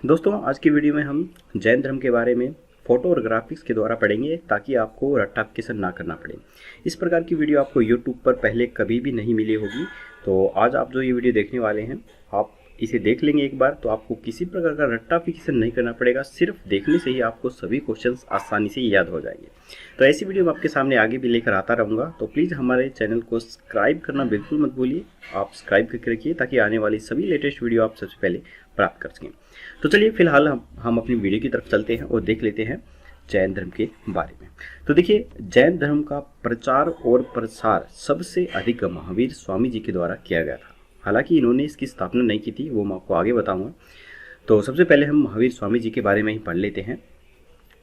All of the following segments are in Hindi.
दोस्तों, आज की वीडियो में हम जैन धर्म के बारे में फोटो और ग्राफिक्स के द्वारा पढ़ेंगे ताकि आपको रट्टाफिकेशन ना करना पड़े। इस प्रकार की वीडियो आपको यूट्यूब पर पहले कभी भी नहीं मिली होगी। तो आज आप जो ये वीडियो देखने वाले हैं, आप इसे देख लेंगे एक बार तो आपको किसी प्रकार का रट्टाफिकेशन नहीं करना पड़ेगा। सिर्फ देखने से ही आपको सभी क्वेश्चंस आसानी से याद हो जाएंगे। तो ऐसी वीडियो मैं आपके सामने आगे भी लेकर आता रहूँगा। तो प्लीज़ हमारे चैनल को सब्सक्राइब करना बिल्कुल मत भूलिए। आप सब्सक्राइब करके रखिए ताकि आने वाली सभी लेटेस्ट वीडियो आप सबसे पहले प्राप्त कर सकें। तो चलिए फिलहाल हम अपनी वीडियो की तरफ चलते हैं और देख लेते हैं जैन धर्म के बारे में। तो देखिए, जैन धर्म का प्रचार और प्रसार सबसे अधिक महावीर स्वामी जी के द्वारा किया गया था। हालांकि इन्होंने इसकी स्थापना नहीं की थी, वो मैं आपको आगे बताऊंगा। तो सबसे पहले हम महावीर स्वामी जी के बारे में ही पढ़ लेते हैं।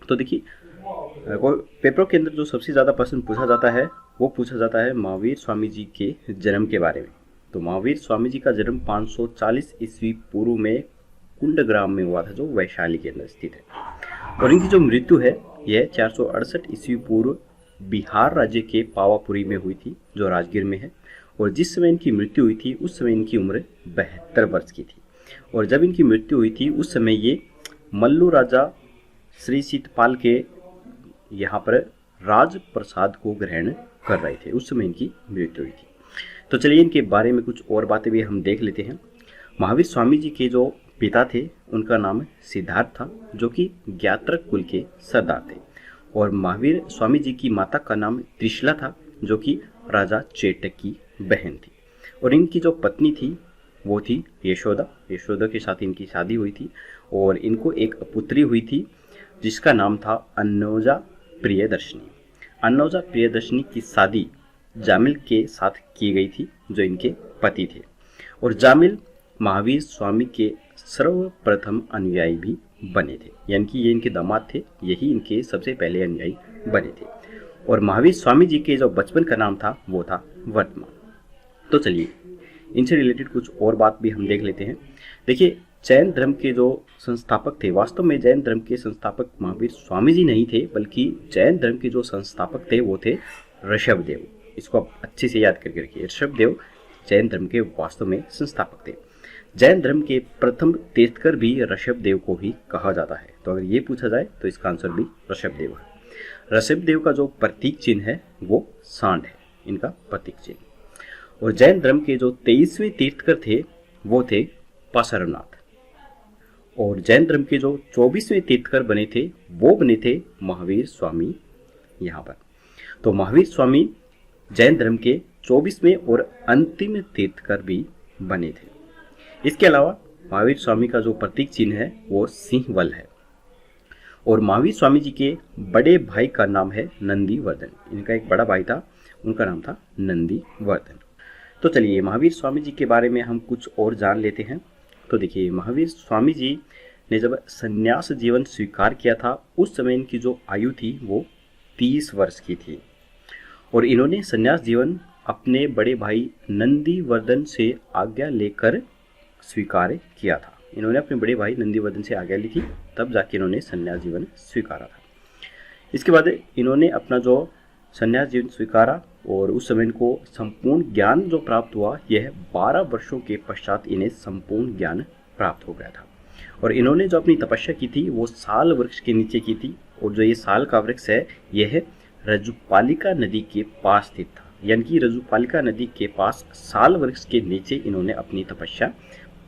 तो देखिए, पेपरों के अंदर जो सबसे ज़्यादा प्रश्न पूछा जाता है वो पूछा जाता है महावीर स्वामी जी के जन्म के बारे में। तो महावीर स्वामी जी का जन्म 540 ईस्वी पूर्व में कुंडग्राम में हुआ था, जो वैशाली के अंदर स्थित है। और इनकी जो मृत्यु है यह 468 ईस्वी पूर्व बिहार राज्य के पावापुरी में हुई थी, जो राजगीर में है। और जिस समय इनकी मृत्यु हुई थी उस समय इनकी उम्र 72 वर्ष की थी। और जब इनकी मृत्यु हुई थी उस समय ये मल्लू राजा श्री सीतपाल के यहाँ पर राज प्रसाद को ग्रहण कर रहे थे। उस समय इनकी मृत्यु हुई थी। तो चलिए इनके बारे में कुछ और बातें भी हम देख लेते हैं। महावीर स्वामी जी के जो पिता थे उनका नाम सिद्धार्थ था, जो कि ज्ञात्रक कुल के सरदार थे। और महावीर स्वामी जी की माता का नाम त्रिशला था, जो कि राजा चेटक की बहन थी। और इनकी जो पत्नी थी वो थी यशोदा। यशोदा के साथ इनकी शादी हुई थी और इनको एक पुत्री हुई थी जिसका नाम था अन्नोजा प्रियदर्शनी। अन्नोजा प्रियदर्शनी की शादी जामिल के साथ की गई थी, जो इनके पति थे। और जामिल महावीर स्वामी के सर्वप्रथम अनुयायी भी बने थे, यानी कि ये इनके दामाद थे, यही इनके सबसे पहले अनुयायी बने थे। और महावीर स्वामी जी के जो बचपन का नाम था वो था वर्तमान। तो चलिए इनसे रिलेटेड कुछ और बात भी हम देख लेते हैं। देखिए, जैन धर्म के जो संस्थापक थे, वास्तव में जैन धर्म के संस्थापक महावीर स्वामी जी नहीं थे, बल्कि जैन धर्म के जो संस्थापक थे वो थे ऋषभदेव। इसको आप अच्छे से याद करके रखिए। ऋषभदेव जैन धर्म के वास्तव में संस्थापक थे। जैन धर्म के प्रथम तीर्थकर भी ऋषभदेव को ही कहा जाता है। तो अगर ये पूछा जाए तो इसका आंसर भी ऋषभदेव है। ऋषभदेव का जो प्रतीक चिन्ह है वो सांड है, इनका प्रतीक चिन्ह। और जैन धर्म के जो 23वें तीर्थकर थे वो थे पाशरनाथ। और जैन धर्म के जो 24वें तीर्थकर बने थे वो बने थे महावीर स्वामी यहाँ पर। तो महावीर स्वामी जैन धर्म के 24वें और अंतिम तीर्थकर भी बने थे। इसके अलावा महावीर स्वामी का जो प्रतीक चिन्ह है वो सिंहबल है। और महावीर स्वामी जी के बड़े भाई का नाम है नंदीवर्धन। इनका एक बड़ा भाई था, उनका नाम था नंदीवर्धन। तो चलिए महावीर स्वामी जी के बारे में हम कुछ और जान लेते हैं। तो देखिए, महावीर स्वामी जी ने जब संन्यास जीवन स्वीकार किया था उस समय इनकी जो आयु थी वो 30 वर्ष की थी। और इन्होंने संन्यास जीवन अपने बड़े भाई नंदीवर्धन से आज्ञा लेकर स्वीकार किया था। इन्होंने अपने बड़े भाई नंदीवर्धन से आज्ञा ली थी, तब जाके इन्होंने संन्यास जीवन स्वीकारा था। इसके बाद इन्होंने अपना जो संन्यास जीवन स्वीकारा और उस समय इनको संपूर्ण ज्ञान जो प्राप्त हुआ, यह 12 वर्षों के पश्चात इन्हें संपूर्ण ज्ञान प्राप्त हो गया था। और इन्होंने जो अपनी तपस्या की थी वो साल वृक्ष के नीचे की थी। और जो ये साल का वृक्ष है यह रजुपालिका नदी के पास स्थित था, यानी कि रजुपालिका नदी के पास साल वृक्ष के नीचे इन्होंने अपनी तपस्या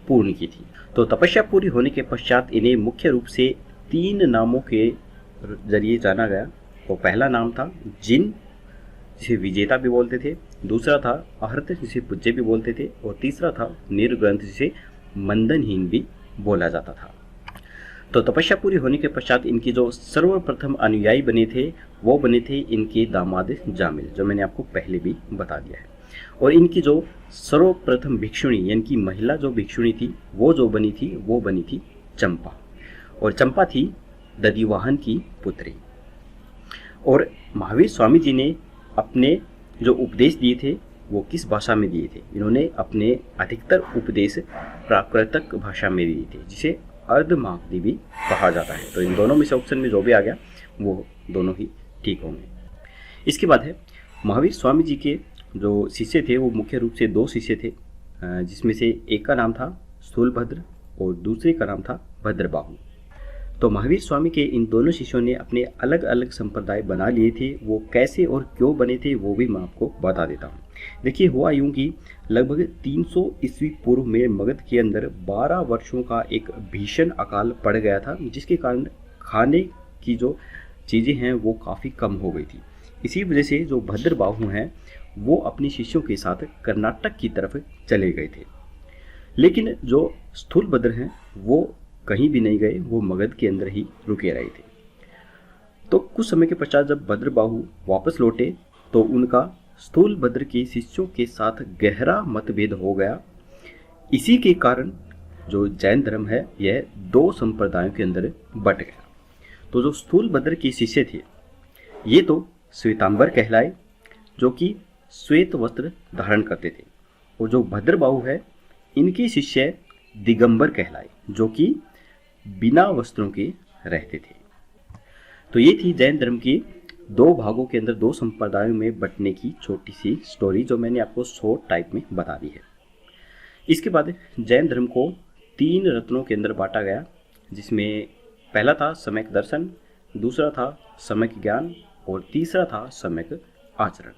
पूर्ण की थी। तो तपस्या पूरी होने के पश्चात इन्हें मुख्य रूप से 3 नामों के जरिए जाना गया। तो पहला नाम था जिन, जिसे विजेता भी बोलते थे। दूसरा था अहर्त, जिसे पूज्य भी बोलते थे। और तीसरा था निर्ग्रंथ, जिसे मंदनहीन भी बोला जाता था। तो तपस्या पूरी होने के पश्चात इनकी जो सर्वप्रथम अनुयायी बने थे वो बने थे इनके दामाद जामिल, जो मैंने आपको पहले भी बता दिया है। और इनकी जो सर्वप्रथम भिक्षुणी, यानी कि महिला जो भिक्षुणी थी वो जो बनी थी चंपा। और चंपा थी दधिवाहन की पुत्री। और महावीर स्वामी जी ने अपने जो उपदेश दिए थे वो किस भाषा में दिए थे? इन्होंने अपने अधिकतर उपदेश प्राकृतिक भाषा में दिए थे, जिसे अर्धमागधी भी कहा जाता है। तो इन दोनों में से ऑप्शन में जो भी आ गया वो दोनों ही ठीक होंगे। इसके बाद है महावीर स्वामी जी के जो शिष्य थे वो मुख्य रूप से 2 शिष्य थे, जिसमें से एक का नाम था स्थूलभद्र और दूसरे का नाम था भद्रबाहु। तो महावीर स्वामी के इन दोनों शिष्यों ने अपने अलग अलग संप्रदाय बना लिए थे। वो कैसे और क्यों बने थे वो भी मैं आपको बता देता हूँ। देखिए, हुआ यूं कि लगभग 300 ईस्वी पूर्व में मगध के अंदर 12 वर्षों का एक भीषण अकाल पड़ गया था, जिसके कारण खाने की जो चीज़ें हैं वो काफ़ी कम हो गई थी। इसी वजह से जो भद्रबाहु हैं वो अपने शिष्यों के साथ कर्नाटक की तरफ चले गए थे। लेकिन जो स्थूलभद्र हैं वो कहीं भी नहीं गए, वो मगध के अंदर ही रुके रहे थे। तो कुछ समय के पश्चात जब भद्रबाहु वापस लौटे तो उनका स्थूलभद्र के शिष्यों के साथ गहरा मतभेद हो गया। इसी के कारण जो जैन धर्म है यह 2 संप्रदायों के अंदर बट गया। तो जो स्थूलभद्र के शिष्य थे ये तो श्वेतांबर कहलाए, जो कि श्वेत वस्त्र धारण करते थे, और जो भद्रबाहु है इनके शिष्य दिगंबर कहलाए, जो कि बिना वस्त्रों के रहते थे। तो ये थी जैन धर्म की 2 भागों के अंदर 2 संप्रदायों में बंटने की छोटी सी स्टोरी, जो मैंने आपको शॉर्ट टाइप में बता दी है। इसके बाद जैन धर्म को 3 रत्नों के अंदर बांटा गया, जिसमें पहला था सम्यक दर्शन, दूसरा था सम्यक ज्ञान और तीसरा था सम्यक आचरण।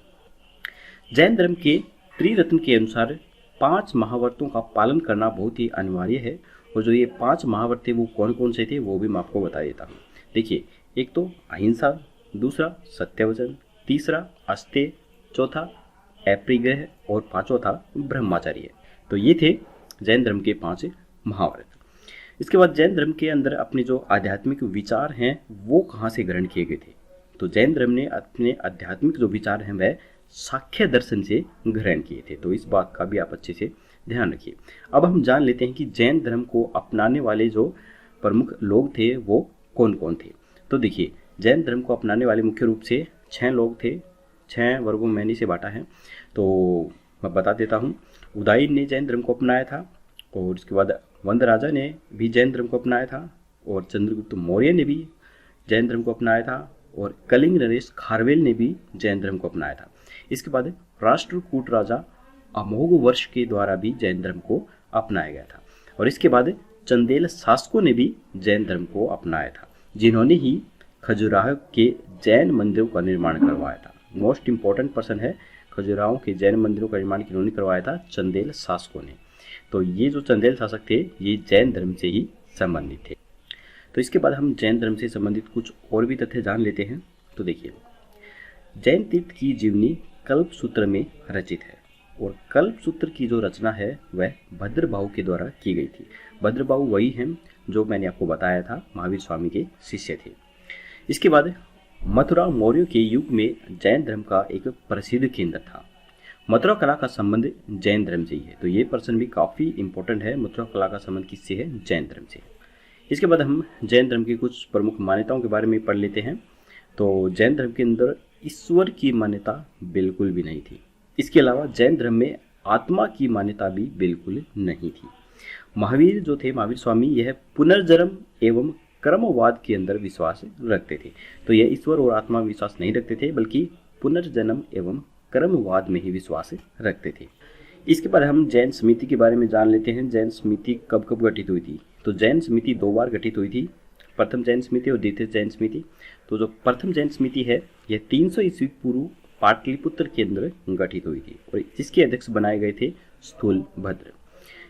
जैन धर्म के त्रिरत्न के अनुसार 5 महाव्रतों का पालन करना बहुत ही अनिवार्य है, और जो ये 5 महाव्रत थे वो कौन कौन से थे वो भी मैं आपको बता देता हूँ। देखिए, एक तो अहिंसा, दूसरा सत्यवचन, तीसरा अस्तेय, चौथा अपरिग्रह और 5वां था ब्रह्मचर्य। तो ये थे जैन धर्म के 5 महाव्रत। इसके बाद जैन धर्म के अंदर अपने जो आध्यात्मिक विचार हैं वो कहाँ से ग्रहण किए गए थे? तो जैन धर्म ने अपने आध्यात्मिक जो विचार हैं वह सांख्य दर्शन से ग्रहण किए थे। तो इस बात का भी आप अच्छे से ध्यान रखिए। अब हम जान लेते हैं कि जैन धर्म को अपनाने वाले जो प्रमुख लोग थे वो कौन कौन थे। तो देखिए, जैन धर्म को अपनाने वाले मुख्य रूप से 6 लोग थे। 6 वर्गों में इसे बांटा है, तो मैं बता देता हूँ। उदयन ने जैन धर्म को अपनाया था, और उसके बाद वंद राजा ने भी जैन धर्म को अपनाया था, और चंद्रगुप्त मौर्य ने भी जैन धर्म को अपनाया था, और कलिंग नरेश खारवेल ने भी जैन धर्म को अपनाया था। इसके बाद राष्ट्रकूट राजा अमोघ वर्ष के द्वारा भी जैन धर्म को अपनाया गया था, और इसके बाद चंदेल शासकों ने भी जैन धर्म को अपनाया था, जिन्होंने ही खजुराहो के जैन मंदिरों का निर्माण करवाया था। मोस्ट इंपॉर्टेंट पर्सन है, खजुराहो के जैन मंदिरों का निर्माण किन्होंने करवाया था? चंदेल शासकों ने। तो ये जो चंदेल शासक थे ये जैन धर्म से ही संबंधित थे। तो इसके बाद हम जैन धर्म से संबंधित कुछ और भी तथ्य जान लेते हैं। तो देखिए, जैन तीर्थ की जीवनी कल्पसूत्र में रचित है, और कल्पसूत्र की जो रचना है वह भद्रबाहु के द्वारा की गई थी। भद्रबाहु वही हैं जो मैंने आपको बताया था महावीर स्वामी के शिष्य थे। इसके बाद मथुरा मौर्य के युग में जैन धर्म का एक प्रसिद्ध केंद्र था। मथुरा कला का संबंध जैन धर्म से ही है। तो ये पर्सन भी काफ़ी इंपॉर्टेंट है। मथुरा कला का संबंध किससे है? जैन धर्म से। इसके बाद हम जैन धर्म की कुछ प्रमुख मान्यताओं के बारे में पढ़ लेते हैं। तो जैन धर्म के अंदर ईश्वर की मान्यता बिल्कुल भी नहीं थी। इसके अलावा जैन धर्म में आत्मा की मान्यता भी बिल्कुल नहीं थी। महावीर जो थे, महावीर स्वामी, यह पुनर्जन्म एवं कर्मवाद के अंदर विश्वास रखते थे। तो यह ईश्वर और आत्मा विश्वास नहीं रखते थे, बल्कि पुनर्जन्म एवं कर्मवाद में ही विश्वास रखते थे। इसके बाद हम जैन समिति के बारे में जान लेते हैं। जैन समिति कब कब गठित हुई थी? तो जैन समिति 2 बार गठित हुई थी, प्रथम जैन समिति और द्वितीय जैन समिति। तो जो प्रथम जैन समिति है यह 300 ईस्वी पूर्व पाटलिपुत्र के अंदर गठित हुई थी, और जिसके अध्यक्ष बनाए गए थे स्थूलभद्र।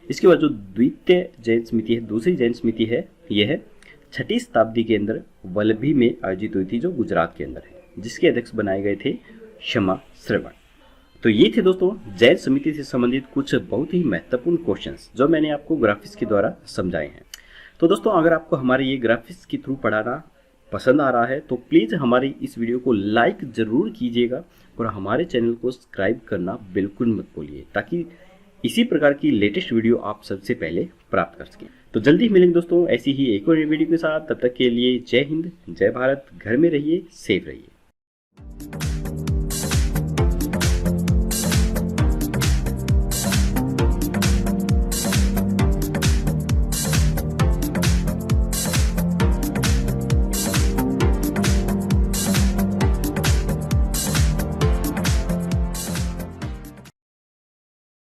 इसके बाद जो द्वितीय जैन समिति है, दूसरी जैन समिति है, यह 6ठी शताब्दी के अंदर वल्लभी में आयोजित हुई थी, जो गुजरात के अंदर है, जिसके अध्यक्ष बनाए गए थे क्षमा श्रवण। तो ये थे दोस्तों जैन समिति से संबंधित कुछ बहुत ही महत्वपूर्ण क्वेश्चंस जो मैंने आपको ग्राफिक्स के द्वारा समझाए हैं। तो दोस्तों, अगर आपको हमारे ये ग्राफिक्स के थ्रू पढ़ाना पसंद आ रहा है तो प्लीज़ हमारी इस वीडियो को लाइक ज़रूर कीजिएगा, और हमारे चैनल को सब्सक्राइब करना बिल्कुल मत भूलिए, ताकि इसी प्रकार की लेटेस्ट वीडियो आप सबसे पहले प्राप्त कर सकें। तो जल्दी मिलेंगे दोस्तों ऐसी ही एक और वीडियो के साथ। तब तक के लिए जय हिंद, जय भारत। घर में रहिए, सेफ रहिए।